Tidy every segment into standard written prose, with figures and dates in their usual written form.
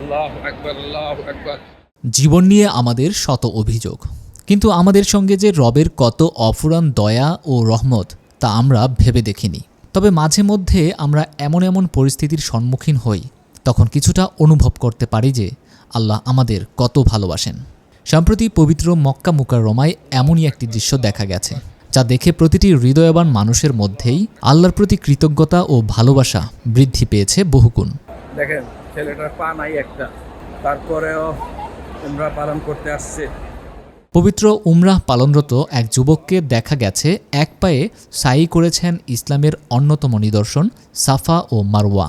আল্লাহু আকবার, আল্লাহু আকবার। জীবন নিয়ে আমাদের শত অভিযোগ, কিন্তু আমাদের সঙ্গে যে রবের কত অফুরান দয়া ও রহমত তা আমরা ভেবে দেখিনি। তবে মাঝে মধ্যে আমরা এমন এমন পরিস্থিতির সম্মুখীন হই, তখন কিছুটা অনুভব করতে পারি যে আল্লাহ আমাদের কত ভালোবাসেন। সম্প্রতি পবিত্র মক্কা মুকাররমায় এমনই একটি দৃশ্য দেখা গেছে, যা দেখে প্রতিটি হৃদয়বান মানুষের মধ্যেই আল্লাহর প্রতি কৃতজ্ঞতা ও ভালোবাসা বৃদ্ধি পেয়েছে বহুগুণ। দেখেন ছেলেটার পা নাই একটা, তারপরেও উমরা পালন করতে আসছে। পবিত্র উমরাহ পালনরত এক যুবককে দেখা গেছে এক পায়ে সাই করেছেন ইসলামের অন্যতম নিদর্শন সাফা ও মারওয়া।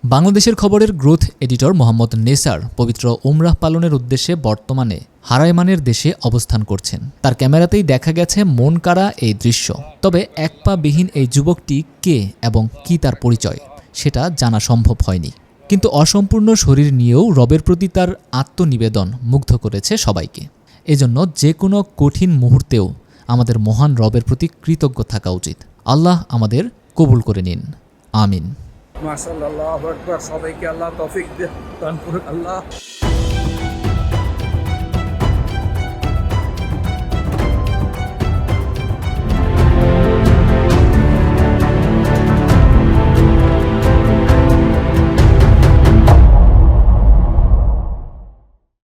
বাংলাদেশের খবরের গ্রোথ এডিটর মোহাম্মদ নেসার পবিত্র উমরাহ পালনের উদ্দেশ্যে বর্তমানে হারাইমানের দেশে অবস্থান করছেন। তার ক্যামেরাতেই দেখা গেছে মন কাড়া এই দৃশ্য। তবে এক পা বিহীন এই যুবকটি কে এবং কি তার পরিচয়, সেটা জানা সম্ভব হয়নি। কিন্তু অসম্পূর্ণ শরীর নিয়েও রবের প্রতি তার আত্মনিবেদন মুগ্ধ করেছে সবাইকে। এজন্য যে কোনো কঠিন মুহূর্তেও আমাদের মহান রবের প্রতি কৃতজ্ঞ থাকা উচিত। আল্লাহ আমাদের কবুল করে নিন, আমিন। মাশাআল্লাহ, আল্লাহু আকবার। সবাইকে আল্লাহ তৌফিক দান করুন। আল্লাহ